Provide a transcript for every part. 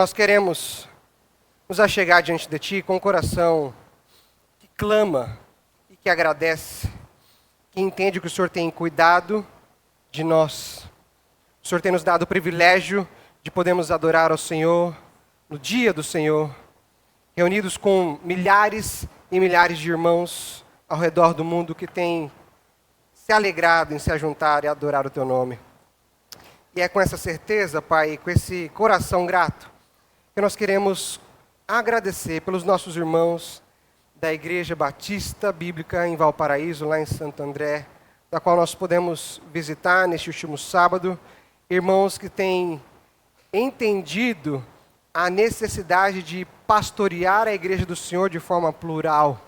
Nós queremos nos achegar diante de Ti com um coração que clama e que agradece, que entende que o Senhor tem cuidado de nós. O Senhor tem nos dado o privilégio de podermos adorar ao Senhor no dia do Senhor, reunidos com milhares e milhares de irmãos ao redor do mundo que têm se alegrado em se ajuntar e adorar o Teu nome. E é com essa certeza, Pai, com esse coração grato, que nós queremos agradecer pelos nossos irmãos da Igreja Batista Bíblica em Valparaíso, lá em Santo André, da qual nós podemos visitar neste último sábado, irmãos que têm entendido a necessidade de pastorear a Igreja do Senhor de forma plural.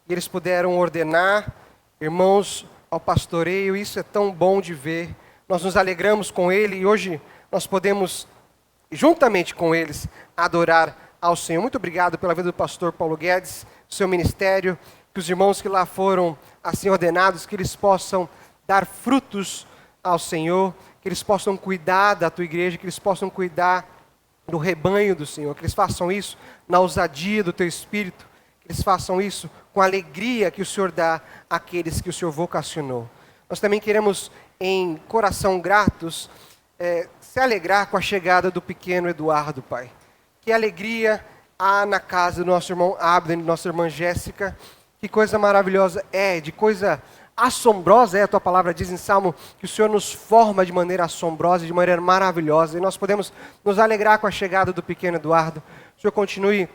E eles puderam ordenar irmãos ao pastoreio, isso é tão bom de ver. Nós nos alegramos com ele e hoje nós podemos, juntamente com eles, adorar ao Senhor. Muito obrigado pela vida do pastor Paulo Guedes, seu ministério, que os irmãos que lá foram assim ordenados, que eles possam dar frutos ao Senhor, que eles possam cuidar da tua igreja, que eles possam cuidar do rebanho do Senhor, que eles façam isso na ousadia do teu Espírito, que eles façam isso com a alegria que o Senhor dá àqueles que o Senhor vocacionou. Nós também queremos, em coração gratos, se alegrar com a chegada do pequeno Eduardo, Pai. Que alegria há na casa do nosso irmão Abden, da nossa irmã Jéssica. Que coisa maravilhosa de coisa assombrosa a tua palavra diz em Salmo, que o Senhor nos forma de maneira assombrosa, de maneira maravilhosa. E nós podemos nos alegrar com a chegada do pequeno Eduardo. O Senhor continue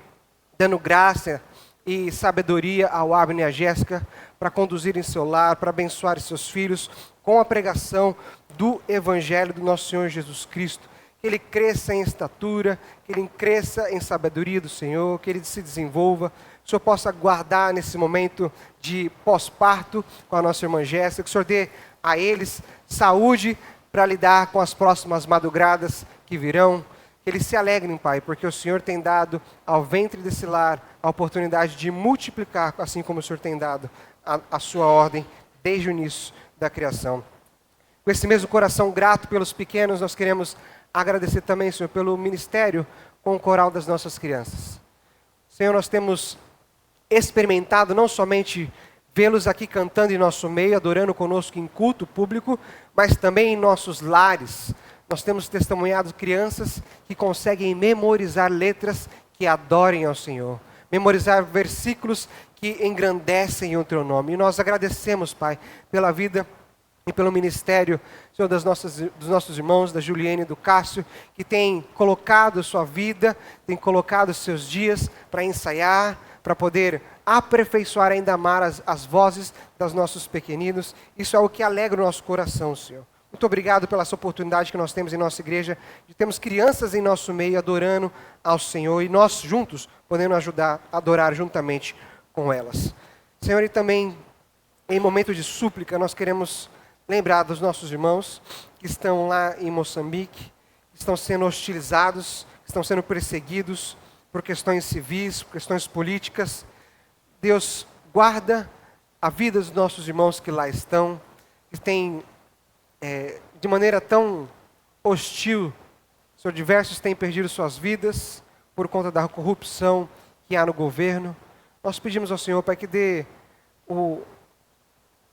dando graça e sabedoria ao Abden e à Jéssica para conduzirem seu lar, para abençoar seus filhos com a pregação do Evangelho do nosso Senhor Jesus Cristo. Que ele cresça em estatura, que ele cresça em sabedoria do Senhor, que ele se desenvolva. Que o Senhor possa guardar nesse momento de pós-parto com a nossa irmã Jéssica. Que o Senhor dê a eles saúde para lidar com as próximas madrugadas que virão. Que eles se alegrem, Pai, porque o Senhor tem dado ao ventre desse lar a oportunidade de multiplicar, assim como o Senhor tem dado a sua ordem desde o início da criação. Com esse mesmo coração grato pelos pequenos, nós queremos agradecer também, Senhor, pelo ministério com o coral das nossas crianças. Senhor, nós temos experimentado não somente vê-los aqui cantando em nosso meio, adorando conosco em culto público, mas também em nossos lares. Nós temos testemunhado crianças que conseguem memorizar letras que adorem ao Senhor, memorizar versículos que engrandecem o Teu nome. E nós agradecemos, Pai, pela vida e pelo ministério, Senhor, dos nossos irmãos, da Juliane e do Cássio, que têm colocado sua vida, têm colocado seus dias para ensaiar, para poder aperfeiçoar ainda mais as vozes dos nossos pequeninos. Isso é o que alegra o nosso coração, Senhor. Muito obrigado pela essa oportunidade que nós temos em nossa igreja, de termos crianças em nosso meio adorando ao Senhor e nós juntos podendo ajudar a adorar juntamente com elas. Senhor, e também em momento de súplica nós queremos lembrar dos nossos irmãos que estão lá em Moçambique, que estão sendo hostilizados, que estão sendo perseguidos por questões civis, por questões políticas. Deus, guarda a vida dos nossos irmãos que lá estão, que têm de maneira tão hostil, Senhor, diversos têm perdido suas vidas por conta da corrupção que há no governo. Nós pedimos ao Senhor, Pai, que dê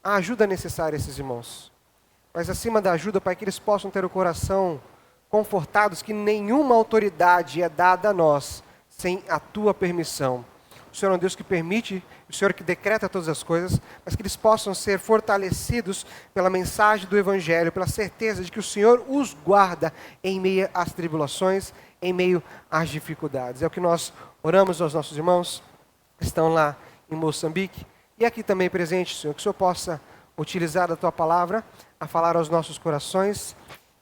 a ajuda necessária a esses irmãos. Mas acima da ajuda, Pai, que eles possam ter o coração confortados, que nenhuma autoridade é dada a nós sem a Tua permissão. O Senhor é um Deus que permite, o Senhor que decreta todas as coisas, mas que eles possam ser fortalecidos pela mensagem do Evangelho, pela certeza de que o Senhor os guarda em meio às tribulações, em meio às dificuldades. É o que nós oramos aos nossos irmãos que estão lá em Moçambique e aqui também presente, Senhor, que o Senhor possa utilizar a Tua palavra a falar aos nossos corações,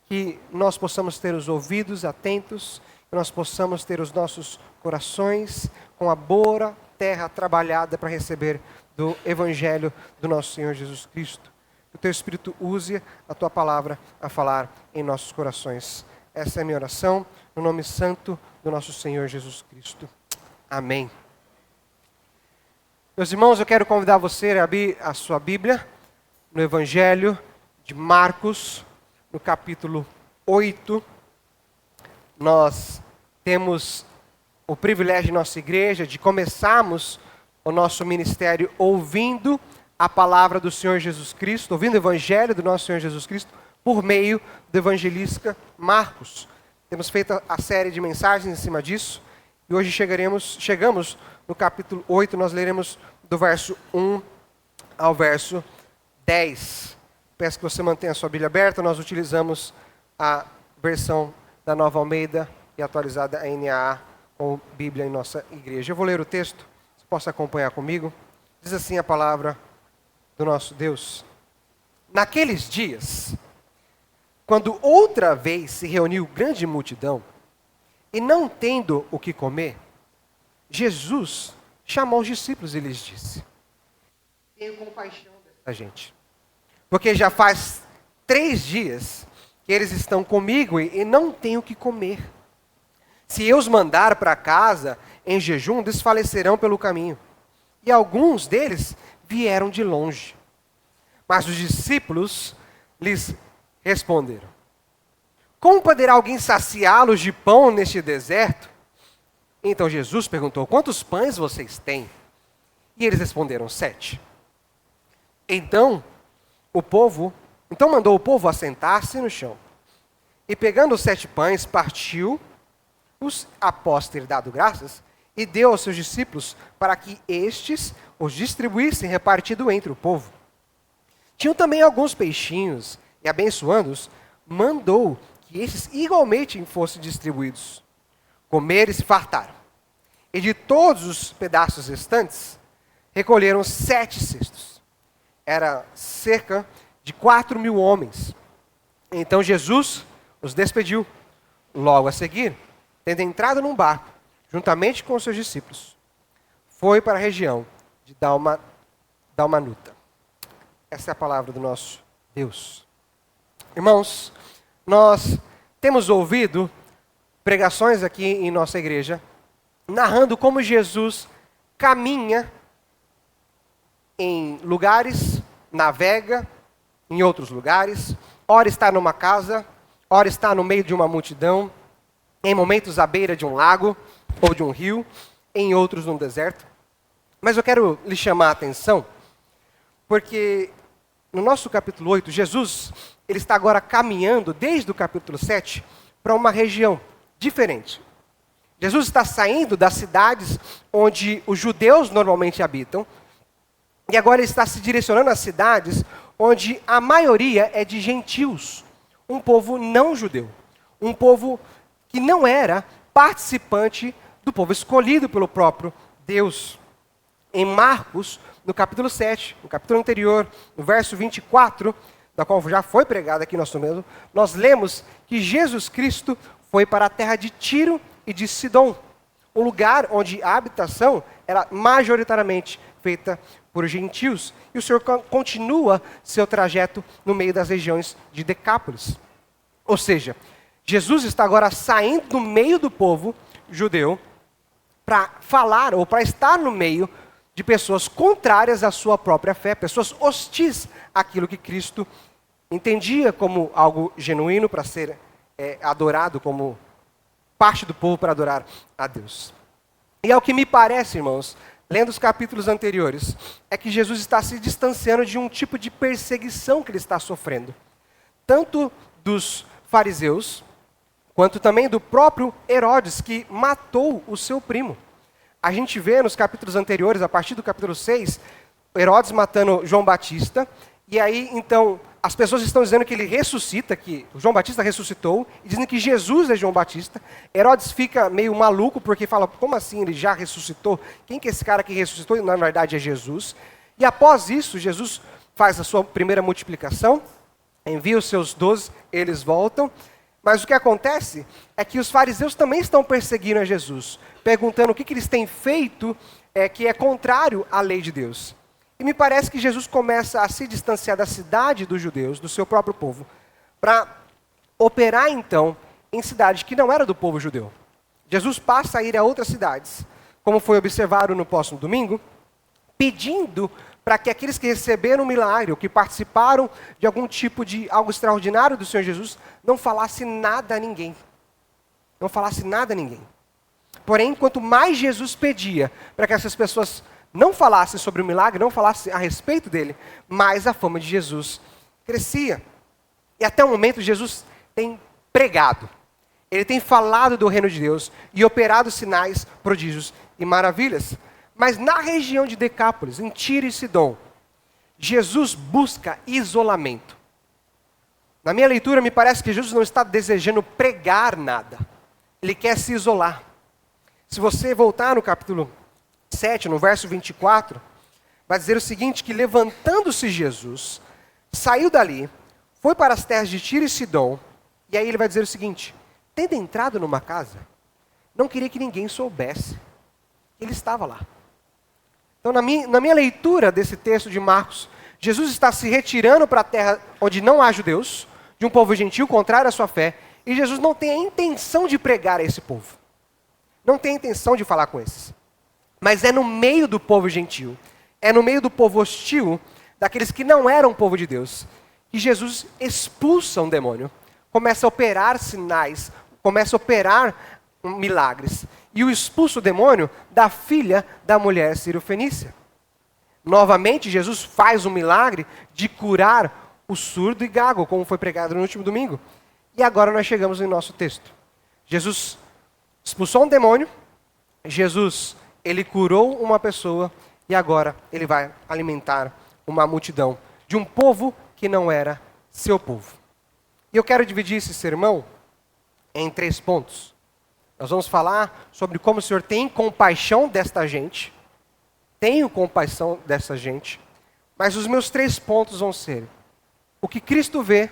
que nós possamos ter os ouvidos atentos, que nós possamos ter os nossos corações com a boa terra trabalhada para receber do Evangelho do nosso Senhor Jesus Cristo. Que o Teu Espírito use a Tua palavra a falar em nossos corações. Essa é a minha oração, no nome santo do nosso Senhor Jesus Cristo. Amém. Meus irmãos, eu quero convidar você a abrir a sua Bíblia no Evangelho de Marcos, no capítulo 8. Nós temos o privilégio em nossa igreja de começarmos o nosso ministério ouvindo a palavra do Senhor Jesus Cristo, ouvindo o evangelho do nosso Senhor Jesus Cristo, por meio do evangelista Marcos. Temos feito a série de mensagens em cima disso, e hoje chegamos no capítulo 8, nós leremos do verso 1 ao verso 10. Peço que você mantenha a sua Bíblia aberta, nós utilizamos a versão da Nova Almeida e atualizada NAA com Bíblia em nossa igreja. Eu vou ler o texto, você possa acompanhar comigo. Diz assim a palavra do nosso Deus. Naqueles dias, quando outra vez se reuniu grande multidão, e não tendo o que comer, Jesus chamou os discípulos e lhes disse: tenho compaixão dessa gente, porque já faz 3 dias que eles estão comigo e não têm o que comer. Se eu os mandar para casa em jejum, desfalecerão pelo caminho. E alguns deles vieram de longe. Mas os discípulos lhes responderam: como poderá alguém saciá-los de pão neste deserto? Então Jesus perguntou: quantos pães vocês têm? E eles responderam: 7. Então mandou o povo assentar-se no chão. E pegando os 7 pães, partiu-os após ter dado graças, e deu aos seus discípulos para que estes os distribuíssem repartido entre o povo. Tinham também alguns peixinhos, e abençoando-os, mandou que estes igualmente fossem distribuídos. Comeram e se fartaram. E de todos os pedaços restantes, recolheram 7 cestos. Era cerca de 4.000 homens. Então Jesus os despediu. Logo a seguir, tendo entrado num barco, juntamente com os seus discípulos, foi para a região de Dalmanuta. Essa é a palavra do nosso Deus. Irmãos, nós temos ouvido pregações aqui em nossa igreja, narrando como Jesus caminha em lugares, navega em outros lugares, ora está numa casa, ora está no meio de uma multidão, em momentos à beira de um lago ou de um rio, em outros num deserto. Mas eu quero lhe chamar a atenção, porque no nosso capítulo 8, Jesus ele está agora caminhando, desde o capítulo 7, para uma região diferente. Jesus está saindo das cidades onde os judeus normalmente habitam, e agora ele está se direcionando às cidades onde a maioria é de gentios, um povo não judeu, um povo que não era participante do povo escolhido pelo próprio Deus. Em Marcos, no capítulo 7, no capítulo anterior, no verso 24, da qual já foi pregado aqui nosso mesmo, nós lemos que Jesus Cristo foi para a terra de Tiro e de Sidom, um lugar onde a habitação era majoritariamente feita por gentios, e o Senhor continua seu trajeto no meio das regiões de Decápolis. Ou seja, Jesus está agora saindo do meio do povo judeu para falar ou para estar no meio de pessoas contrárias à sua própria fé, pessoas hostis àquilo que Cristo entendia como algo genuíno para ser adorado, como parte do povo para adorar a Deus. E ao que me parece, irmãos, lendo os capítulos anteriores, é que Jesus está se distanciando de um tipo de perseguição que ele está sofrendo, tanto dos fariseus, quanto também do próprio Herodes, que matou o seu primo. A gente vê nos capítulos anteriores, a partir do capítulo 6, Herodes matando João Batista, e aí, então, as pessoas estão dizendo que ele ressuscita, que João Batista ressuscitou, e dizem que Jesus é João Batista. Herodes fica meio maluco, porque fala: como assim ele já ressuscitou? Quem que é esse cara que ressuscitou? E na verdade é Jesus. E após isso, Jesus faz a sua primeira multiplicação, envia os seus 12, eles voltam. Mas o que acontece é que os fariseus também estão perseguindo a Jesus, perguntando o que eles têm feito que é contrário à lei de Deus. E me parece que Jesus começa a se distanciar da cidade dos judeus, do seu próprio povo, para operar então em cidades que não eram do povo judeu. Jesus passa a ir a outras cidades, como foi observado no próximo domingo, pedindo para que aqueles que receberam o milagre, ou que participaram de algum tipo de algo extraordinário do Senhor Jesus, não falassem nada a ninguém. não falasse nada a ninguém. Porém, quanto mais Jesus pedia para que essas pessoas não falassem sobre o milagre, não falassem a respeito dele, mais a fama de Jesus crescia. E até o momento Jesus tem pregado. Ele tem falado do reino de Deus e operado sinais, prodígios e maravilhas. Mas na região de Decápolis, em Tiro e Sidom, Jesus busca isolamento. Na minha leitura, me parece que Jesus não está desejando pregar nada. Ele quer se isolar. Se você voltar no capítulo 7, no verso 24, vai dizer o seguinte, que levantando-se Jesus, saiu dali, foi para as terras de Tiro e Sidom, e aí ele vai dizer o seguinte, tendo entrado numa casa, não queria que ninguém soubesse que ele estava lá. Então, na minha leitura desse texto de Marcos, Jesus está se retirando para a terra onde não há judeus, de um povo gentil, contrário à sua fé, e Jesus não tem a intenção de pregar a esse povo. Não tem a intenção de falar com esses. Mas é no meio do povo gentil, é no meio do povo hostil, daqueles que não eram povo de Deus, que Jesus expulsa um demônio, começa a operar sinais, começa a operar milagres. E o expulso demônio da filha da mulher Sírio-Fenícia. Novamente, Jesus faz um milagre de curar o surdo e gago, como foi pregado no último domingo. E agora nós chegamos em nosso texto. Jesus expulsou um demônio, Jesus, ele curou uma pessoa, e agora ele vai alimentar uma multidão de um povo que não era seu povo. E eu quero dividir esse sermão em 3 pontos. Nós vamos falar sobre como o Senhor tem compaixão desta gente, tenho compaixão dessa gente, mas os meus 3 pontos vão ser o que Cristo vê,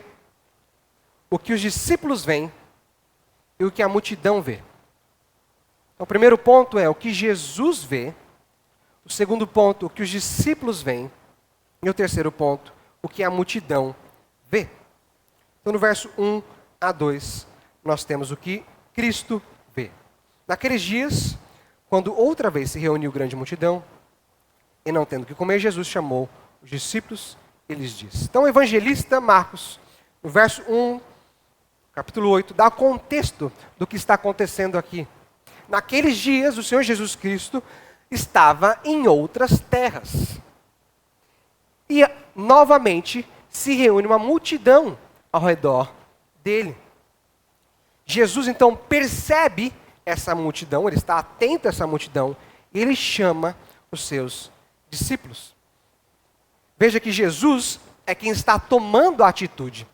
o que os discípulos veem e o que a multidão vê. Então, o primeiro ponto é o que Jesus vê, o segundo ponto, o que os discípulos veem, e o terceiro ponto, o que a multidão vê. Então, no verso 1 a 2, nós temos o que Cristo vê. Naqueles dias, quando outra vez se reuniu grande multidão, e não tendo o que comer, Jesus chamou os discípulos e lhes disse. Então, o evangelista Marcos, no verso 1, capítulo 8, dá contexto do que está acontecendo aqui. Naqueles dias, o Senhor Jesus Cristo estava em outras terras. E, novamente, se reúne uma multidão ao redor dele. Jesus, então, percebe essa multidão, ele está atento a essa multidão, e ele chama os seus discípulos. Veja que Jesus é quem está tomando a atitude.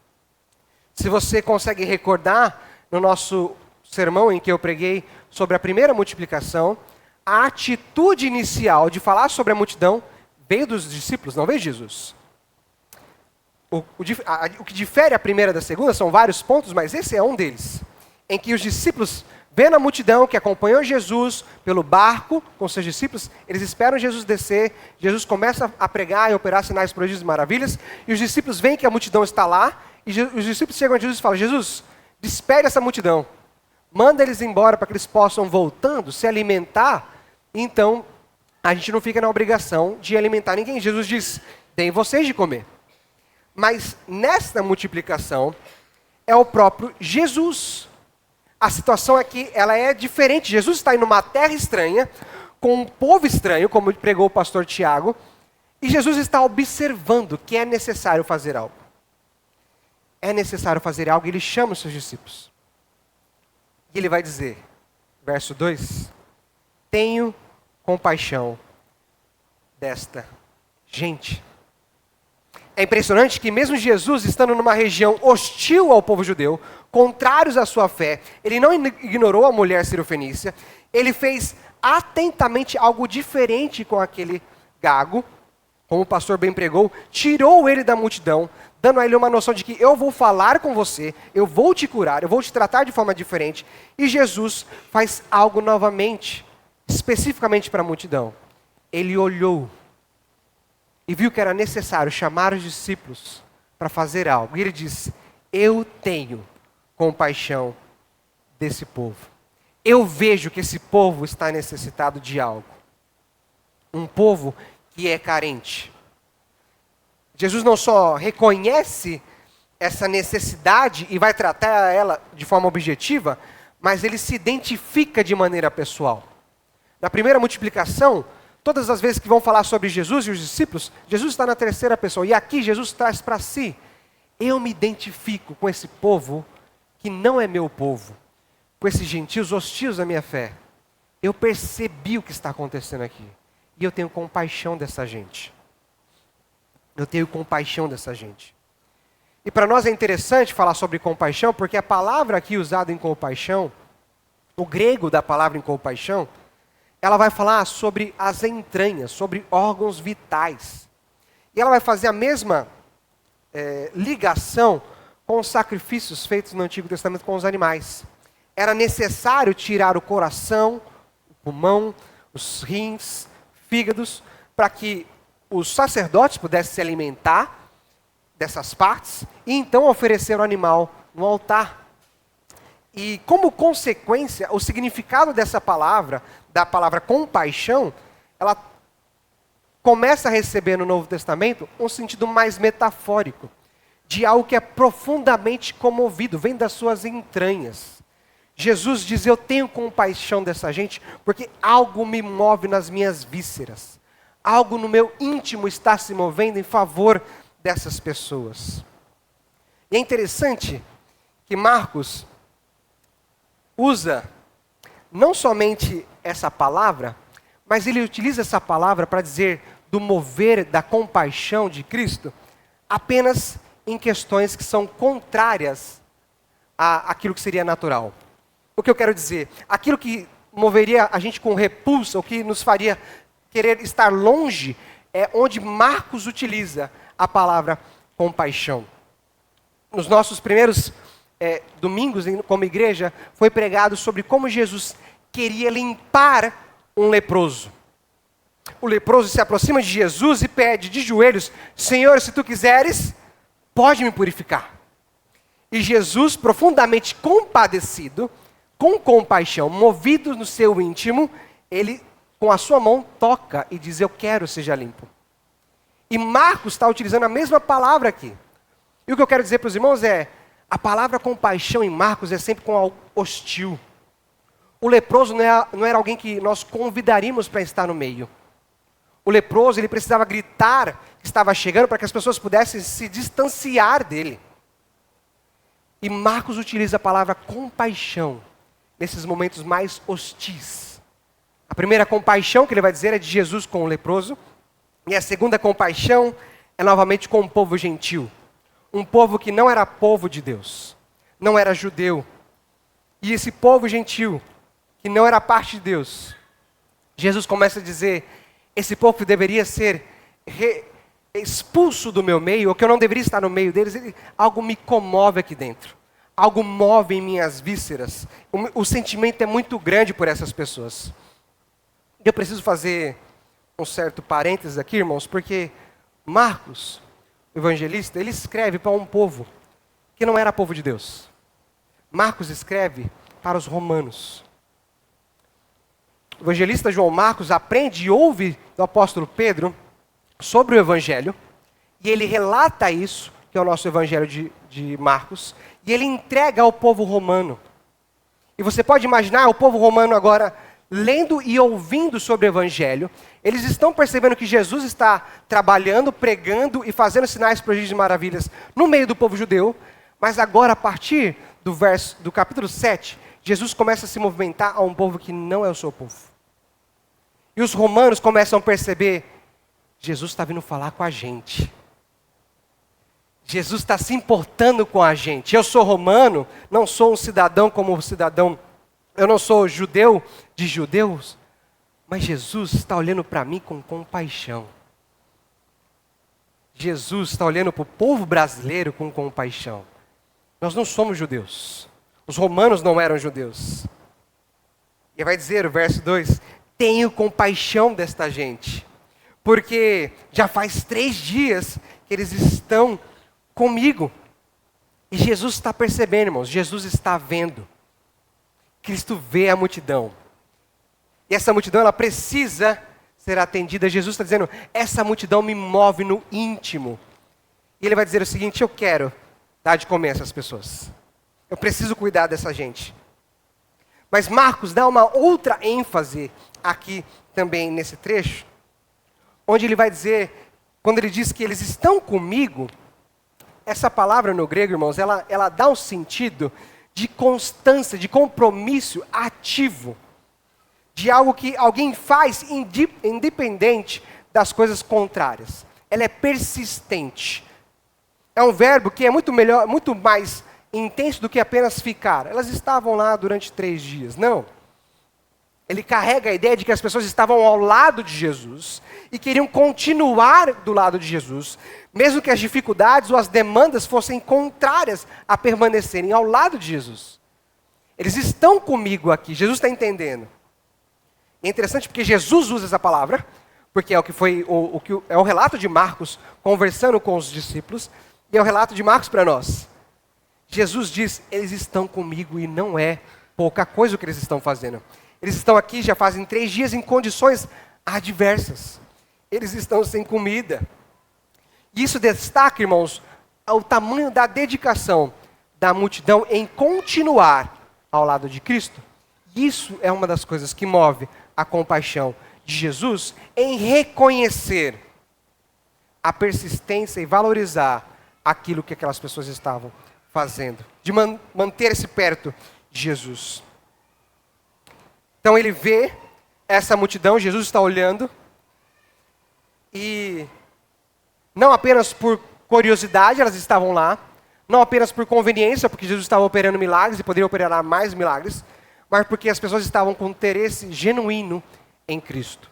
Se você consegue recordar, no nosso sermão em que eu preguei sobre a primeira multiplicação, a atitude inicial de falar sobre a multidão veio dos discípulos, não veio de Jesus. O que difere a primeira da segunda são vários pontos, mas esse é um deles. Em que os discípulos, vendo a multidão que acompanhou Jesus pelo barco com seus discípulos, eles esperam Jesus descer, Jesus começa a pregar e operar sinais, prodígios e maravilhas, e os discípulos veem que a multidão está lá, e os discípulos chegam a Jesus e falam, Jesus, despede essa multidão, manda eles embora para que eles possam, voltando, se alimentar, então a gente não fica na obrigação de alimentar ninguém. Jesus diz, deem vocês de comer. Mas nesta multiplicação é o próprio Jesus. A situação aqui, ela é diferente. Jesus está em uma terra estranha, com um povo estranho, como pregou o pastor Tiago, e Jesus está observando que é necessário fazer algo. É necessário fazer algo, e ele chama os seus discípulos. E ele vai dizer, verso 2, tenho compaixão desta gente. É impressionante que mesmo Jesus, estando numa região hostil ao povo judeu, contrários à sua fé, ele não ignorou a mulher Sírio-Fenícia, ele fez atentamente algo diferente com aquele gago, como o pastor bem pregou, tirou ele da multidão, dando a ele uma noção de que eu vou falar com você, eu vou te curar, eu vou te tratar de forma diferente. E Jesus faz algo novamente, especificamente para a multidão. Ele olhou e viu que era necessário chamar os discípulos para fazer algo. E ele disse, eu tenho compaixão desse povo. Eu vejo que esse povo está necessitado de algo. Um povo que é carente. Jesus não só reconhece essa necessidade e vai tratar ela de forma objetiva, mas ele se identifica de maneira pessoal. Na primeira multiplicação, todas as vezes que vão falar sobre Jesus e os discípulos, Jesus está na terceira pessoa. E aqui Jesus traz para si: eu me identifico com esse povo que não é meu povo, com esses gentios hostios à minha fé. Eu percebi o que está acontecendo aqui. E eu tenho compaixão dessa gente. Eu tenho compaixão dessa gente. E para nós é interessante falar sobre compaixão, porque a palavra aqui usada em compaixão, o grego da palavra em compaixão, ela vai falar sobre as entranhas, sobre órgãos vitais. E ela vai fazer a mesma ligação com os sacrifícios feitos no Antigo Testamento com os animais. Era necessário tirar o coração, o pulmão, os rins, fígados, para que os sacerdotes pudessem se alimentar dessas partes e então oferecer o animal no altar. E como consequência, o significado dessa palavra, da palavra compaixão, ela começa a receber no Novo Testamento um sentido mais metafórico, de algo que é profundamente comovido, vem das suas entranhas. Jesus diz: eu tenho compaixão dessa gente, porque algo me move nas minhas vísceras. Algo no meu íntimo está se movendo em favor dessas pessoas. E é interessante que Marcos usa não somente essa palavra, mas ele utiliza essa palavra para dizer do mover da compaixão de Cristo apenas em questões que são contrárias àquilo que seria natural. O que eu quero dizer? Aquilo que moveria a gente com repulsa, o que nos faria querer estar longe, é onde Marcos utiliza a palavra compaixão. Nos nossos primeiros domingos como igreja, foi pregado sobre como Jesus queria limpar um leproso. O leproso se aproxima de Jesus e pede de joelhos: Senhor, se tu quiseres, pode me purificar. E Jesus, profundamente compadecido, com compaixão, movido no seu íntimo, ele com a sua mão toca e diz: eu quero, seja limpo. E Marcos está utilizando a mesma palavra aqui. E o que eu quero dizer para os irmãos é: a palavra compaixão em Marcos é sempre com algo hostil. O leproso não era alguém que nós convidaríamos para estar no meio. O leproso, ele precisava gritar que estava chegando para que as pessoas pudessem se distanciar dele. E Marcos utiliza a palavra compaixão nesses momentos mais hostis. A primeira compaixão que ele vai dizer é de Jesus com o leproso. E a segunda compaixão é novamente com o povo gentil. Um povo que não era povo de Deus, não era judeu. E esse povo gentil, que não era parte de Deus, Jesus começa a dizer: esse povo que deveria ser expulso do meu meio, ou que eu não deveria estar no meio deles, algo me comove aqui dentro. Algo move em minhas vísceras. O sentimento é muito grande por essas pessoas. Eu preciso fazer um certo parênteses aqui, irmãos, porque Marcos, o evangelista, ele escreve para um povo que não era povo de Deus. Marcos escreve para os romanos. O evangelista João Marcos aprende e ouve do apóstolo Pedro sobre o evangelho, e ele relata isso, que é o nosso evangelho de Marcos, e ele entrega ao povo romano. E você pode imaginar o povo romano agora lendo e ouvindo sobre o evangelho. Eles estão percebendo que Jesus está trabalhando, pregando e fazendo sinais, prodígios e maravilhas no meio do povo judeu, mas agora, a partir do capítulo 7, Jesus começa a se movimentar a um povo que não é o seu povo. E os romanos começam a perceber: Jesus está vindo falar com a gente. Jesus está se importando com a gente. Eu sou romano, não sou um cidadão como cidadão. Eu não sou judeu de judeus. Mas Jesus está olhando para mim com compaixão. Jesus está olhando para o povo brasileiro com compaixão. Nós não somos judeus. Os romanos não eram judeus. E vai dizer o verso 2: tenho compaixão desta gente, porque já faz 3 dias que eles estão comigo. E Jesus está percebendo, irmãos, Jesus está vendo. Cristo vê a multidão. E essa multidão, ela precisa ser atendida. Jesus está dizendo: essa multidão me move no íntimo. E ele vai dizer o seguinte: eu quero dar de comer a essas pessoas. Eu preciso cuidar dessa gente. Mas Marcos dá uma outra ênfase aqui também nesse trecho, onde ele vai dizer, quando ele diz que eles estão comigo, essa palavra no grego, irmãos, ela dá um sentido de constância, de compromisso ativo, de algo que alguém faz independente das coisas contrárias. Ela é persistente. É um verbo que é muito mais intenso do que apenas ficar. Elas estavam lá durante 3 dias. Não. Ele carrega a ideia de que as pessoas estavam ao lado de Jesus e queriam continuar do lado de Jesus, mesmo que as dificuldades ou as demandas fossem contrárias a permanecerem ao lado de Jesus. Eles estão comigo aqui, Jesus está entendendo. É interessante porque Jesus usa essa palavra, porque é o que foi é o relato de Marcos conversando com os discípulos, e é o relato de Marcos para nós. Jesus diz, eles estão comigo e não é pouca coisa o que eles estão fazendo. Eles estão aqui já fazem 3 dias em condições adversas. Eles estão sem comida. E isso destaca, irmãos, o tamanho da dedicação da multidão em continuar ao lado de Cristo. Isso é uma das coisas que move a compaixão de Jesus em reconhecer a persistência e valorizar aquilo que aquelas pessoas estavam fazendo. De manter-se perto de Jesus. Então ele vê essa multidão, Jesus está olhando, e não apenas por curiosidade elas estavam lá, não apenas por conveniência, porque Jesus estava operando milagres e poderia operar mais milagres, mas porque as pessoas estavam com interesse genuíno em Cristo.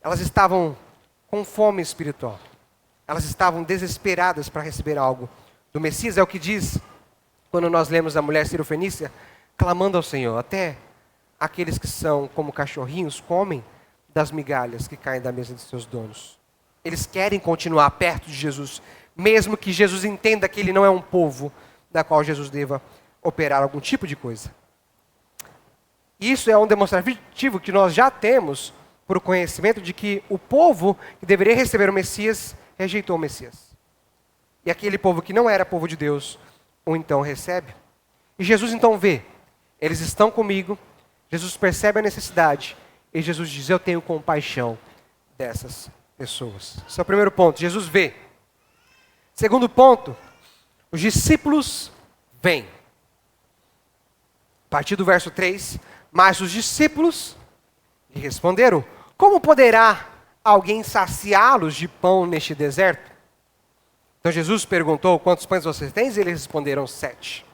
Elas estavam com fome espiritual. Elas estavam desesperadas para receber algo do Messias. É o que diz quando nós lemos a mulher cirofenícia, clamando ao Senhor. Até aqueles que são como cachorrinhos comem das migalhas que caem da mesa de seus donos. Eles querem continuar perto de Jesus, mesmo que Jesus entenda que ele não é um povo da qual Jesus deva operar algum tipo de coisa. Isso é um demonstrativo que nós já temos por conhecimento de que o povo que deveria receber o Messias rejeitou o Messias. E aquele povo que não era povo de Deus, o então recebe. E Jesus então vê, eles estão comigo, Jesus percebe a necessidade, e Jesus diz, eu tenho compaixão dessas pessoas. Esse é o primeiro ponto, Jesus vê. Segundo ponto, os discípulos vêm. A partir do verso 3, mas os discípulos lhe responderam, como poderá alguém saciá-los de pão neste deserto? Então Jesus perguntou, quantos pães vocês têm? E eles responderam, 7.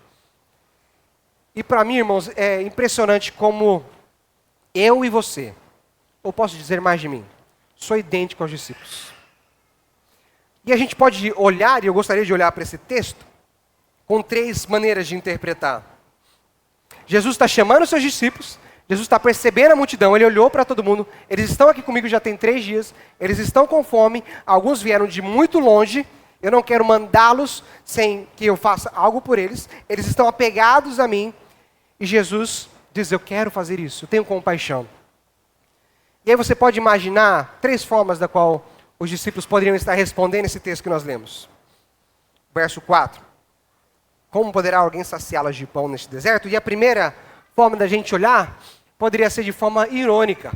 E para mim, irmãos, é impressionante como eu e você, ou posso dizer mais de mim, sou idêntico aos discípulos. E a gente pode olhar, e eu gostaria de olhar para esse texto, com 3 maneiras de interpretar. Jesus está chamando os seus discípulos, Jesus está percebendo a multidão, ele olhou para todo mundo, eles estão aqui comigo já tem 3 dias, eles estão com fome, alguns vieram de muito longe, eu não quero mandá-los sem que eu faça algo por eles, eles estão apegados a mim, e Jesus diz, eu quero fazer isso, eu tenho compaixão. E aí você pode imaginar 3 formas da qual os discípulos poderiam estar respondendo esse texto que nós lemos. Verso 4. Como poderá alguém saciá-las de pão neste deserto? E a primeira forma da gente olhar poderia ser de forma irônica.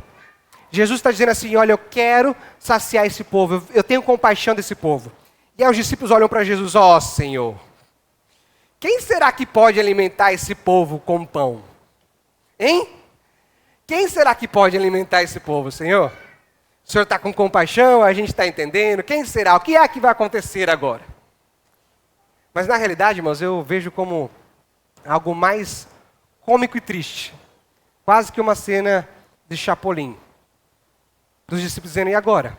Jesus está dizendo assim, olha, eu quero saciar esse povo, eu tenho compaixão desse povo. E aí os discípulos olham para Jesus, ó Senhor, quem será que pode alimentar esse povo com pão? Hein? Quem será que pode alimentar esse povo, Senhor? O Senhor está com compaixão, a gente está entendendo, quem será? O que é que vai acontecer agora? Mas na realidade, irmãos, eu vejo como algo mais cômico e triste. Quase que uma cena de Chapolin. Dos discípulos dizendo, e agora?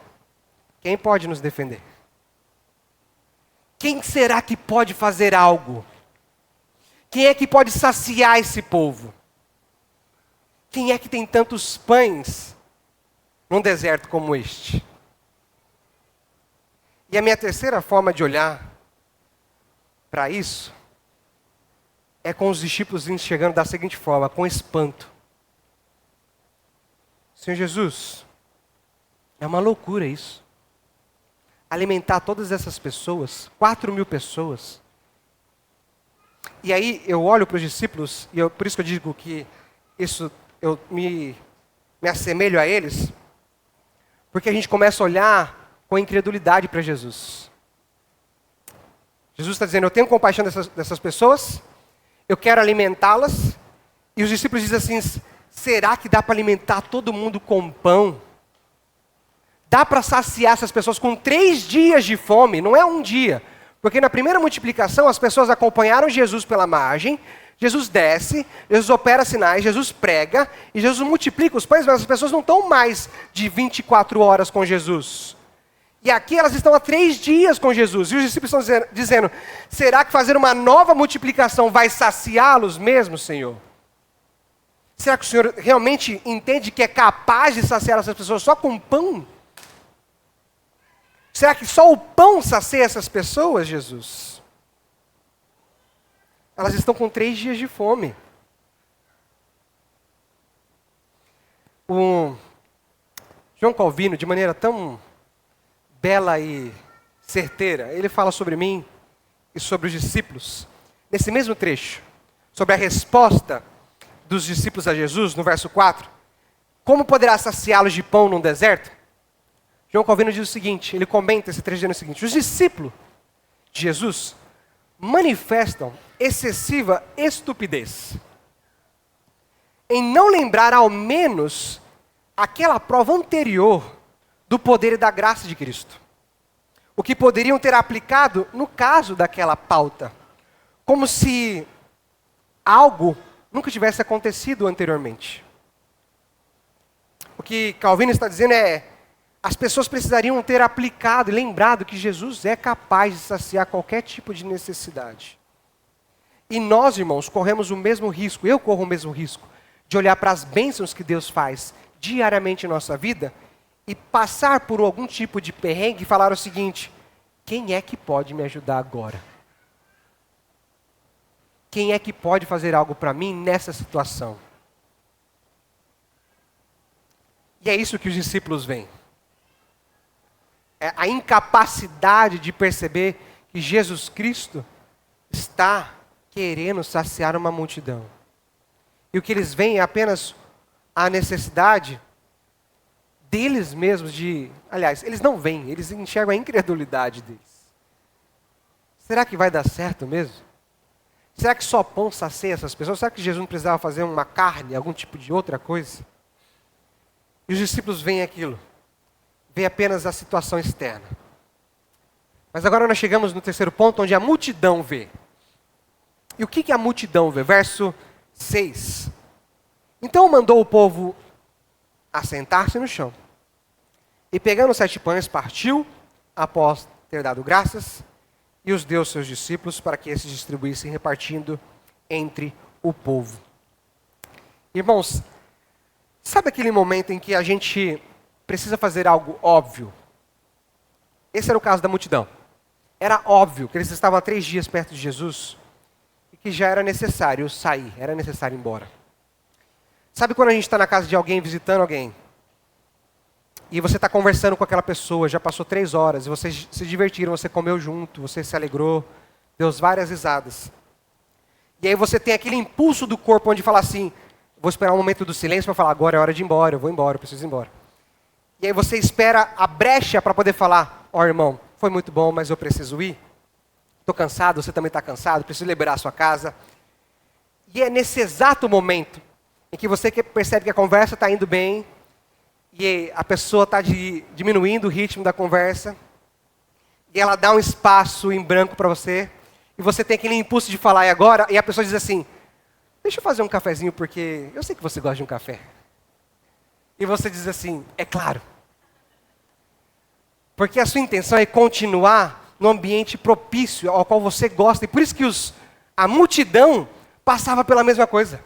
Quem pode nos defender? Quem será que pode fazer algo? Quem é que pode saciar esse povo? Quem é que tem tantos pães num deserto como este? E a minha terceira forma de olhar para isso é com os discípulos chegando da seguinte forma, com espanto. Senhor Jesus, é uma loucura isso. Alimentar todas essas pessoas, 4.000 pessoas. E aí eu olho para os discípulos, e por isso que eu digo que eu me assemelho a eles, porque a gente começa a olhar com incredulidade para Jesus. Jesus está dizendo, eu tenho compaixão dessas pessoas, eu quero alimentá-las, e os discípulos dizem assim, será que dá para alimentar todo mundo com pão? Dá para saciar essas pessoas com 3 dias de fome, não é um dia. Porque na primeira multiplicação, as pessoas acompanharam Jesus pela margem, Jesus desce, Jesus opera sinais, Jesus prega, e Jesus multiplica os pães, mas as pessoas não estão mais de 24 horas com Jesus. E aqui elas estão há 3 dias com Jesus, e os discípulos estão dizendo, será que fazer uma nova multiplicação vai saciá-los mesmo, Senhor? Será que o Senhor realmente entende que é capaz de saciar essas pessoas só com pão? Será que só o pão sacia essas pessoas, Jesus? Elas estão com 3 dias de fome. O João Calvino, de maneira tão bela e certeira, ele fala sobre mim e sobre os discípulos, nesse mesmo trecho, sobre a resposta dos discípulos a Jesus, no verso 4, como poderá saciá-los de pão num deserto? João Calvino diz o seguinte, ele comenta esse trecho dizendo o seguinte, os discípulos de Jesus manifestam excessiva estupidez em não lembrar ao menos aquela prova anterior do poder e da graça de Cristo. O que poderiam ter aplicado no caso daquela pauta, como se algo nunca tivesse acontecido anteriormente. O que Calvino está dizendo é, as pessoas precisariam ter aplicado e lembrado que Jesus é capaz de saciar qualquer tipo de necessidade. E nós, irmãos, corremos o mesmo risco, eu corro o mesmo risco, de olhar para as bênçãos que Deus faz diariamente em nossa vida e passar por algum tipo de perrengue e falar o seguinte, quem é que pode me ajudar agora? Quem é que pode fazer algo para mim nessa situação? E é isso que os discípulos veem. É a incapacidade de perceber que Jesus Cristo está querendo saciar uma multidão. E o que eles veem é apenas a necessidade deles mesmos de... Aliás, eles não veem, eles enxergam a incredulidade deles. Será que vai dar certo mesmo? Será que só pão sacia essas pessoas? Será que Jesus não precisava fazer uma carne, algum tipo de outra coisa? E os discípulos veem aquilo. Vê apenas a situação externa. Mas agora nós chegamos no terceiro ponto, onde a multidão vê. E o que a multidão vê? Verso 6. Então mandou o povo assentar-se no chão. E pegando os 7 pães, partiu, após ter dado graças, e os deu aos seus discípulos para que esses distribuíssem, repartindo entre o povo. Irmãos, sabe aquele momento em que a gente precisa fazer algo óbvio? Esse era o caso da multidão. Era óbvio que eles estavam há 3 dias perto de Jesus e que já era necessário sair, era necessário ir embora. Sabe quando a gente está na casa de alguém, visitando alguém, e você está conversando com aquela pessoa, já passou 3 horas, e vocês se divertiram, você comeu junto, você se alegrou, deu várias risadas. E aí você tem aquele impulso do corpo onde fala assim, vou esperar um momento do silêncio para falar, agora é hora de ir embora, eu vou embora, eu preciso ir embora. E aí você espera a brecha para poder falar, irmão, foi muito bom, mas eu preciso ir. Estou cansado, você também está cansado, preciso liberar a sua casa. E é nesse exato momento em que você percebe que a conversa está indo bem, e a pessoa está diminuindo o ritmo da conversa, e ela dá um espaço em branco para você, e você tem aquele impulso de falar, e agora? E a pessoa diz assim, deixa eu fazer um cafezinho, porque eu sei que você gosta de um café. E você diz assim, é claro. Porque a sua intenção é continuar no ambiente propício ao qual você gosta. E por isso que a multidão passava pela mesma coisa.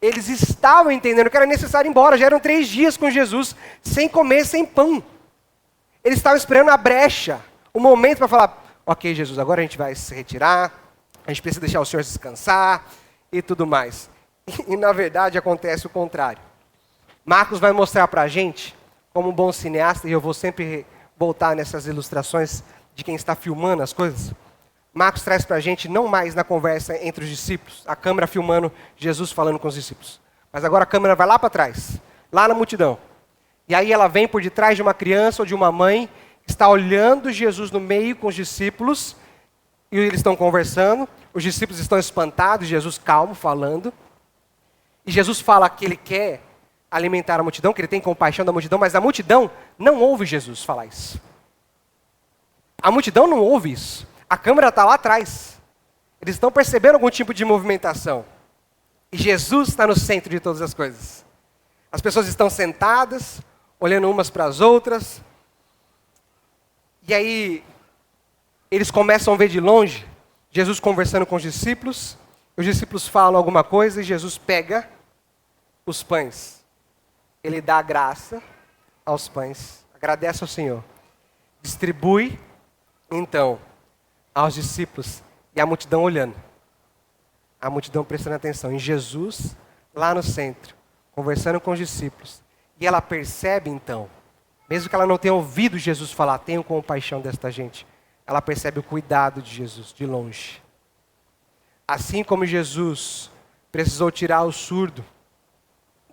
Eles estavam entendendo que era necessário ir embora. Já eram 3 dias com Jesus, sem comer, sem pão. Eles estavam esperando a brecha, o momento para falar, ok, Jesus, agora a gente vai se retirar, a gente precisa deixar o Senhor descansar e tudo mais. E na verdade acontece o contrário. Marcos vai mostrar para a gente, como um bom cineasta, e eu vou sempre voltar nessas ilustrações de quem está filmando as coisas. Marcos traz para a gente não mais na conversa entre os discípulos, a câmera filmando Jesus falando com os discípulos. Mas agora a câmera vai lá para trás, lá na multidão. E aí ela vem por detrás de uma criança ou de uma mãe que está olhando Jesus no meio com os discípulos. E eles estão conversando, os discípulos estão espantados, Jesus calmo, falando. E Jesus fala que ele quer alimentar a multidão, que ele tem compaixão da multidão, mas a multidão não ouve Jesus falar isso. A multidão não ouve isso. A câmera está lá atrás. Eles estão percebendo algum tipo de movimentação. E Jesus está no centro de todas as coisas. As pessoas estão sentadas, olhando umas para as outras. E aí, eles começam a ver de longe, Jesus conversando com os discípulos. Os discípulos falam alguma coisa e Jesus pega os pães. Ele dá a graça aos pães. Agradece ao Senhor. Distribui, então, aos discípulos e a multidão olhando. A multidão prestando atenção em Jesus, lá no centro, conversando com os discípulos. E ela percebe então, mesmo que ela não tenha ouvido Jesus falar, tenham compaixão desta gente, ela percebe o cuidado de Jesus, de longe. Assim como Jesus precisou tirar o surdo,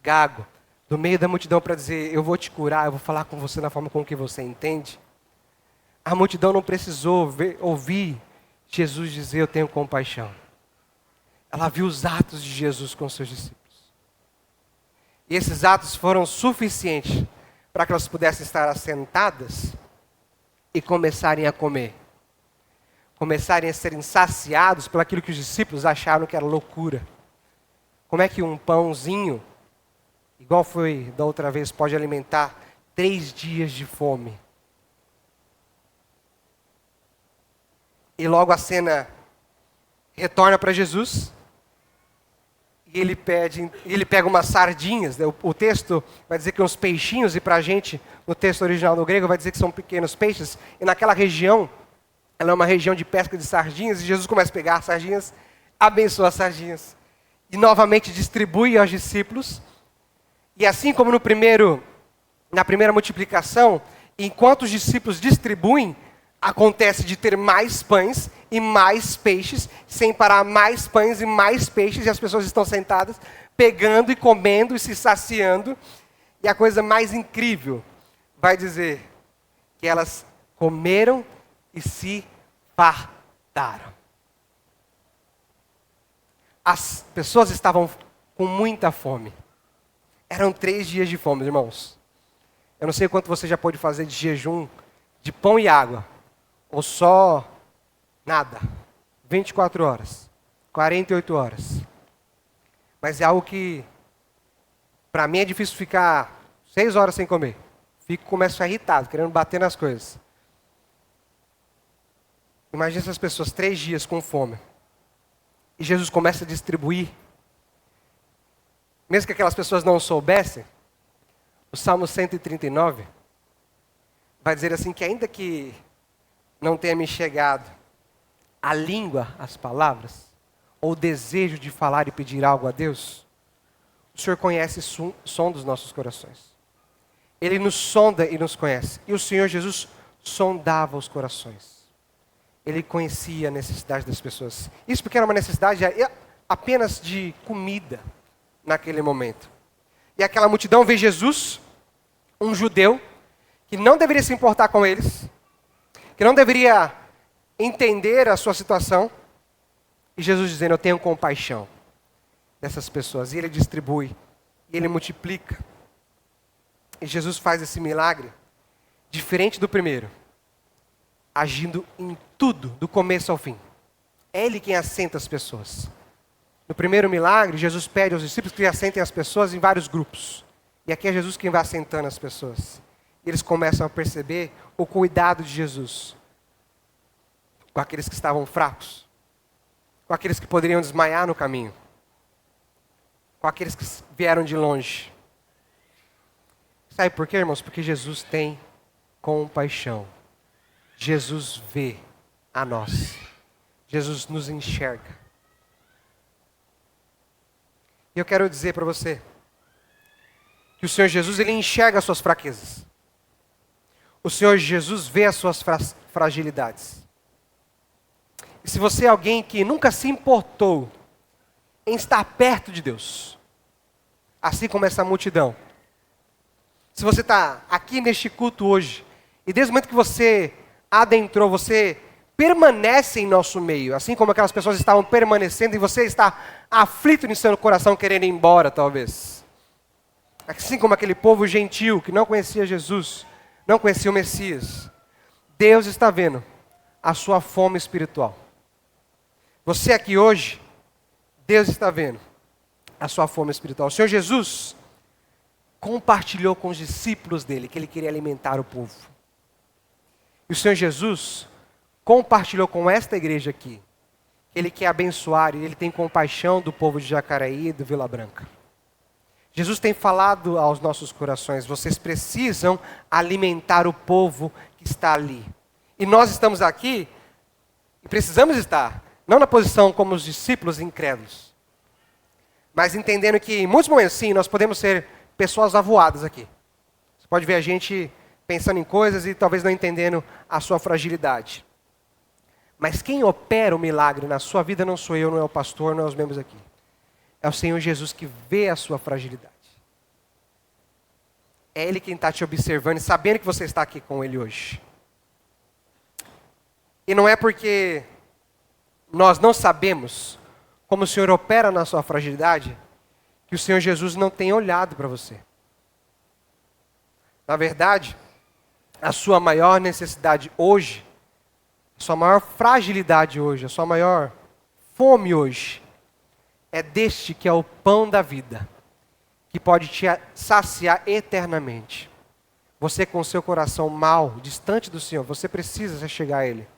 gago, do meio da multidão para dizer, eu vou te curar, eu vou falar com você da forma com que você entende. A multidão não precisou ouvir Jesus dizer, eu tenho compaixão. Ela viu os atos de Jesus com seus discípulos. E esses atos foram suficientes para que elas pudessem estar assentadas e começarem a comer. Começarem a serem saciados por aquilo que os discípulos acharam que era loucura. Como é que um pãozinho, igual foi da outra vez, pode alimentar 3 dias de fome? E logo a cena retorna para Jesus. E ele pega umas sardinhas. O texto vai dizer que uns peixinhos, e para a gente, no texto original no grego, vai dizer que são pequenos peixes. E naquela região, ela é uma região de pesca de sardinhas, e Jesus começa a pegar as sardinhas, abençoa as sardinhas. E novamente distribui aos discípulos. E assim como na primeira multiplicação, enquanto os discípulos distribuem, acontece de ter mais pães e mais peixes, sem parar mais pães e mais peixes, e as pessoas estão sentadas, pegando e comendo e se saciando. E a coisa mais incrível vai dizer que elas comeram e se fartaram. As pessoas estavam com muita fome. Eram 3 dias de fome, irmãos. Eu não sei quanto você já pôde fazer de jejum de pão e água. Ou só nada. 24 horas. 48 horas. Mas é algo que, para mim, é difícil ficar 6 horas sem comer. Começo a ficar irritado, querendo bater nas coisas. Imagina essas pessoas 3 dias com fome. E Jesus começa a distribuir. Mesmo que aquelas pessoas não soubessem, o Salmo 139 vai dizer assim que ainda que não tenha me chegado a língua, as palavras, ou o desejo de falar e pedir algo a Deus, o Senhor conhece o som dos nossos corações. Ele nos sonda e nos conhece. E o Senhor Jesus sondava os corações. Ele conhecia a necessidade das pessoas. Isso porque era uma necessidade apenas de comida naquele momento. E aquela multidão vê Jesus, um judeu, que não deveria se importar com eles, que não deveria entender a sua situação, e Jesus dizendo, eu tenho compaixão dessas pessoas. E ele distribui, e ele multiplica. E Jesus faz esse milagre, diferente do primeiro, agindo em tudo, do começo ao fim. É ele quem assenta as pessoas. No primeiro milagre, Jesus pede aos discípulos que assentem as pessoas em vários grupos. E aqui é Jesus quem vai assentando as pessoas. E eles começam a perceber o cuidado de Jesus com aqueles que estavam fracos, com aqueles que poderiam desmaiar no caminho, com aqueles que vieram de longe. Sabe por quê, irmãos? Porque Jesus tem compaixão. Jesus vê a nós. Jesus nos enxerga. E eu quero dizer para você que o Senhor Jesus, ele enxerga as suas fraquezas. O Senhor Jesus vê as suas fragilidades. E se você é alguém que nunca se importou em estar perto de Deus, assim como essa multidão, se você está aqui neste culto hoje, e desde o momento que você adentrou, você permanece em nosso meio, assim como aquelas pessoas estavam permanecendo, e você está aflito no seu coração, querendo ir embora, talvez. Assim como aquele povo gentil que não conhecia Jesus, não conhecia o Messias. Deus está vendo a sua fome espiritual. Você aqui hoje, Deus está vendo a sua fome espiritual. O Senhor Jesus compartilhou com os discípulos dele que ele queria alimentar o povo. E o Senhor Jesus compartilhou com esta igreja aqui que ele quer abençoar e ele tem compaixão do povo de Jacareí e do Vila Branca. Jesus tem falado aos nossos corações: vocês precisam alimentar o povo que está ali. E nós estamos aqui, e precisamos estar, não na posição como os discípulos incrédulos, mas entendendo que em muitos momentos, sim, nós podemos ser pessoas avoadas aqui. Você pode ver a gente pensando em coisas e talvez não entendendo a sua fragilidade. Mas quem opera o milagre na sua vida não sou eu, não é o pastor, não é os membros aqui. É o Senhor Jesus que vê a sua fragilidade. É Ele quem está te observando e sabendo que você está aqui com Ele hoje. E não é porque nós não sabemos como o Senhor opera na sua fragilidade que o Senhor Jesus não tem olhado para você. Na verdade, a sua maior necessidade hoje, a sua maior fragilidade hoje, a sua maior fome hoje, é deste que é o pão da vida, que pode te saciar eternamente. Você com o seu coração mau, distante do Senhor, você precisa chegar a Ele.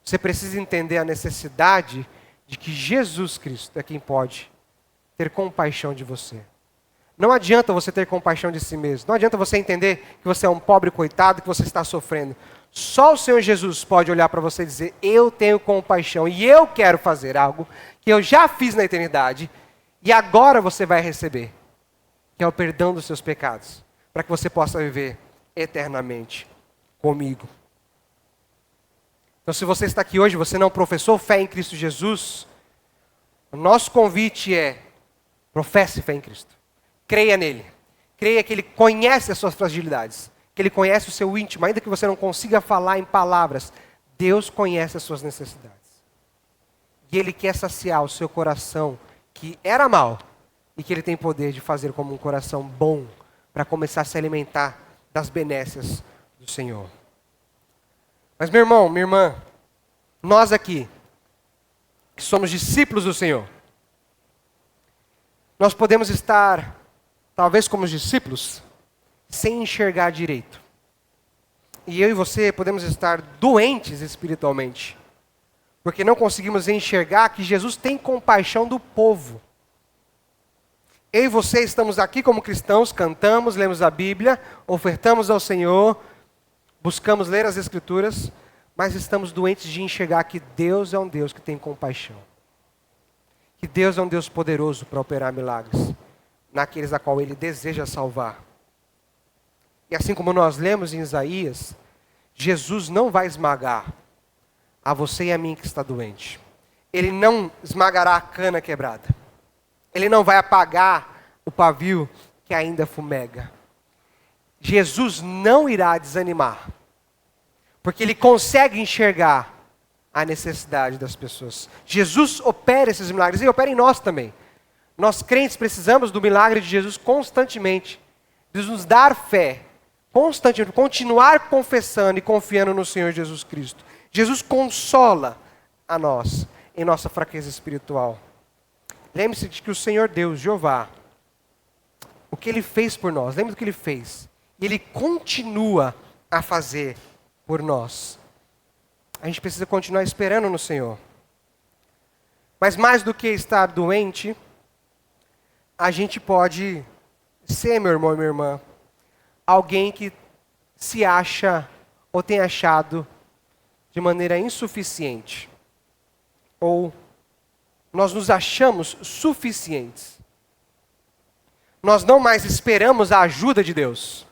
Você precisa entender a necessidade de que Jesus Cristo é quem pode ter compaixão de você. Não adianta você ter compaixão de si mesmo. Não adianta você entender que você é um pobre coitado, que você está sofrendo. Só o Senhor Jesus pode olhar para você e dizer: eu tenho compaixão e eu quero fazer algo que eu já fiz na eternidade e agora você vai receber, que é o perdão dos seus pecados, para que você possa viver eternamente comigo. Então, se você está aqui hoje, você não professou fé em Cristo Jesus, o nosso convite é: professe fé em Cristo. Creia nele. Creia que Ele conhece as suas fragilidades, que Ele conhece o seu íntimo, ainda que você não consiga falar em palavras. Deus conhece as suas necessidades. E Ele quer saciar o seu coração, que era mau, e que Ele tem poder de fazer como um coração bom, para começar a se alimentar das benécias do Senhor. Mas meu irmão, minha irmã, nós aqui, que somos discípulos do Senhor, nós podemos estar, talvez como os discípulos, sem enxergar direito. E eu e você podemos estar doentes espiritualmente, porque não conseguimos enxergar que Jesus tem compaixão do povo. Eu e você estamos aqui como cristãos, cantamos, lemos a Bíblia, ofertamos ao Senhor, buscamos ler as Escrituras, mas estamos doentes de enxergar que Deus é um Deus que tem compaixão. Que Deus é um Deus poderoso para operar milagres naqueles a qual Ele deseja salvar. E assim como nós lemos em Isaías, Jesus não vai esmagar a você e a mim que está doente. Ele não esmagará a cana quebrada. Ele não vai apagar o pavio que ainda fumega. Jesus não irá desanimar, porque Ele consegue enxergar a necessidade das pessoas. Jesus opera esses milagres e opera em nós também. Nós crentes precisamos do milagre de Jesus constantemente, de nos dar fé, constantemente, continuar confessando e confiando no Senhor Jesus Cristo. Jesus consola a nós em nossa fraqueza espiritual. Lembre-se de que o Senhor Deus, Jeová, o que Ele fez por nós, lembre do que Ele fez, e Ele continua a fazer por nós. A gente precisa continuar esperando no Senhor. Mas mais do que estar doente, a gente pode ser, meu irmão e minha irmã, alguém que se acha ou tem achado de maneira insuficiente. Ou nós nos achamos suficientes. Nós não mais esperamos a ajuda de Deus.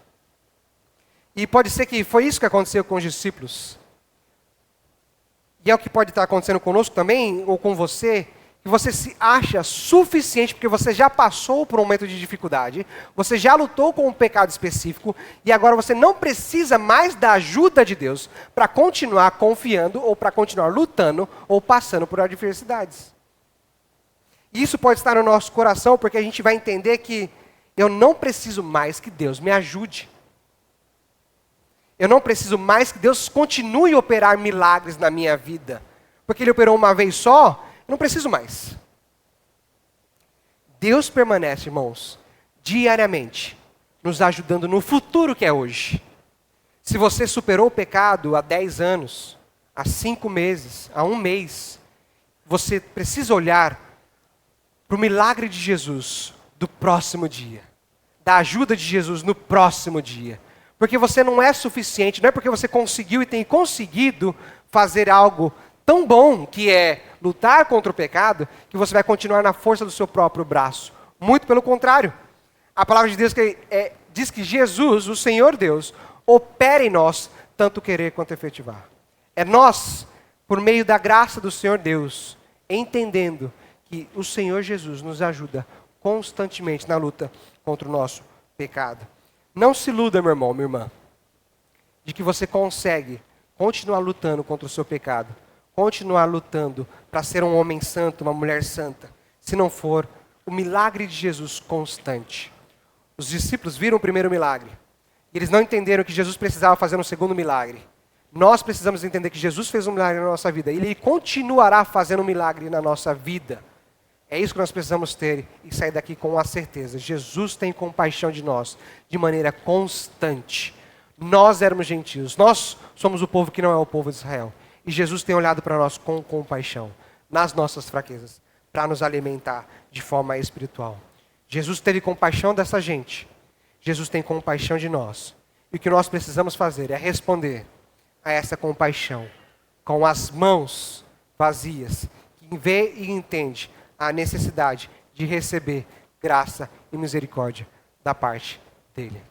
E pode ser que foi isso que aconteceu com os discípulos. e é o que pode estar acontecendo conosco também, ou com você, que você se acha suficiente porque você já passou por um momento de dificuldade, você já lutou com um pecado específico, e agora você não precisa mais da ajuda de Deus para continuar confiando, ou para continuar lutando, ou passando por adversidades. E isso pode estar no nosso coração, porque a gente vai entender que eu não preciso mais que Deus me ajude. Eu não preciso mais que Deus continue a operar milagres na minha vida. Porque Ele operou uma vez só, eu não preciso mais. Deus permanece, irmãos, diariamente, nos ajudando no futuro que é hoje. Se você superou o pecado há 10 anos, há 5 meses, há 1 mês, você precisa olhar para o milagre de Jesus do próximo dia. Da ajuda de Jesus no próximo dia. Porque você não é suficiente, não é porque você conseguiu e tem conseguido fazer algo tão bom, que é lutar contra o pecado, que você vai continuar na força do seu próprio braço. Muito pelo contrário. A palavra de Deus diz que Jesus, o Senhor Deus, opera em nós tanto querer quanto efetivar. É nós, por meio da graça do Senhor Deus, entendendo que o Senhor Jesus nos ajuda constantemente na luta contra o nosso pecado. Não se iluda, meu irmão, minha irmã, de que você consegue continuar lutando contra o seu pecado, continuar lutando para ser um homem santo, uma mulher santa, se não for o milagre de Jesus constante. Os discípulos viram o primeiro milagre, e eles não entenderam que Jesus precisava fazer um segundo milagre. Nós precisamos entender que Jesus fez um milagre na nossa vida, e Ele continuará fazendo um milagre na nossa vida. É isso que nós precisamos ter e sair daqui com a certeza. Jesus tem compaixão de nós de maneira constante. Nós éramos gentios, nós somos o povo que não é o povo de Israel. E Jesus tem olhado para nós com compaixão, nas nossas fraquezas, para nos alimentar de forma espiritual. Jesus teve compaixão dessa gente. Jesus tem compaixão de nós. E o que nós precisamos fazer é responder a essa compaixão com as mãos vazias, que vê e entende a necessidade de receber graça e misericórdia da parte dele.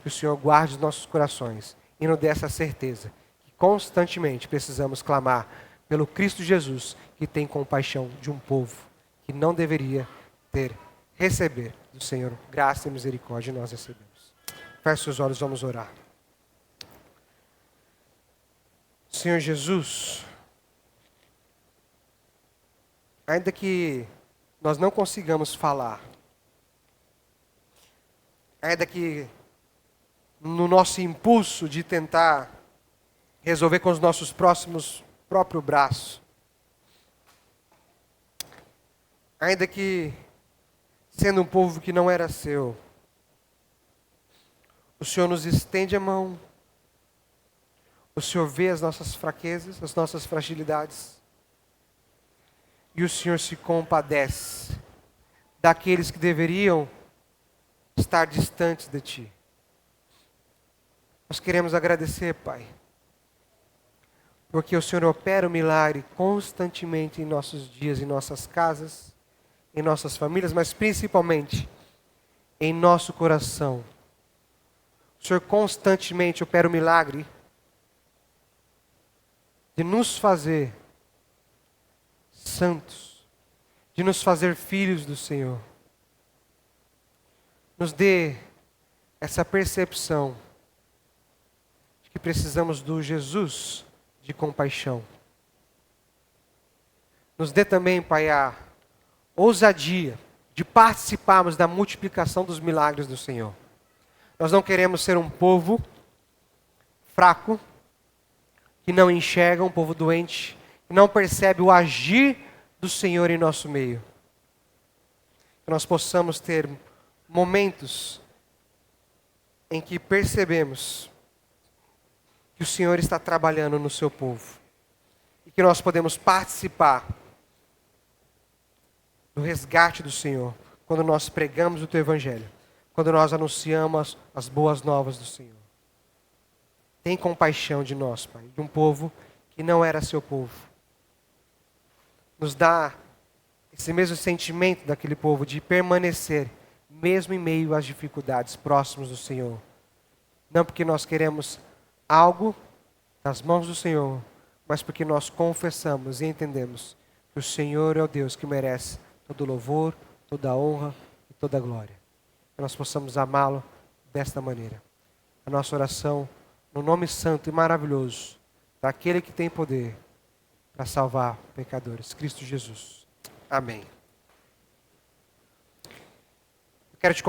Que o Senhor guarde os nossos corações e nos dê essa certeza que constantemente precisamos clamar pelo Cristo Jesus, que tem compaixão de um povo que não deveria receber do Senhor graça e misericórdia, e nós recebemos. Feche seus olhos, vamos orar. Senhor Jesus, ainda que nós não consigamos falar, ainda que no nosso impulso de tentar resolver com os nossos próprio braço, ainda que sendo um povo que não era seu, o Senhor nos estende a mão, o Senhor vê as nossas fraquezas, as nossas fragilidades, e o Senhor se compadece daqueles que deveriam estar distantes de Ti. Nós queremos agradecer, Pai, porque o Senhor opera o milagre constantemente em nossos dias, em nossas casas, em nossas famílias, mas principalmente em nosso coração. O Senhor constantemente opera o milagre de nos fazer santos, de nos fazer filhos do Senhor. Nos dê essa percepção de que precisamos do Jesus de compaixão. Nos dê também, Pai, a ousadia de participarmos da multiplicação dos milagres do Senhor. Nós não queremos ser um povo fraco, que não enxerga, um povo doente, que não percebe o agir do Senhor em nosso meio. Que nós possamos ter momentos em que percebemos que o Senhor está trabalhando no seu povo. E que nós podemos participar do resgate do Senhor, quando nós pregamos o Teu Evangelho, quando nós anunciamos as boas novas do Senhor. Tem compaixão de nós, Pai, de um povo que não era seu povo. Nos dá esse mesmo sentimento daquele povo de permanecer, mesmo em meio às dificuldades, próximos do Senhor. Não porque nós queremos algo das mãos do Senhor, mas porque nós confessamos e entendemos que o Senhor é o Deus que merece todo louvor, toda honra e toda glória. Que nós possamos amá-lo desta maneira. A nossa oração no nome santo e maravilhoso daquele que tem poder para salvar pecadores, Cristo Jesus. Amém. Eu quero te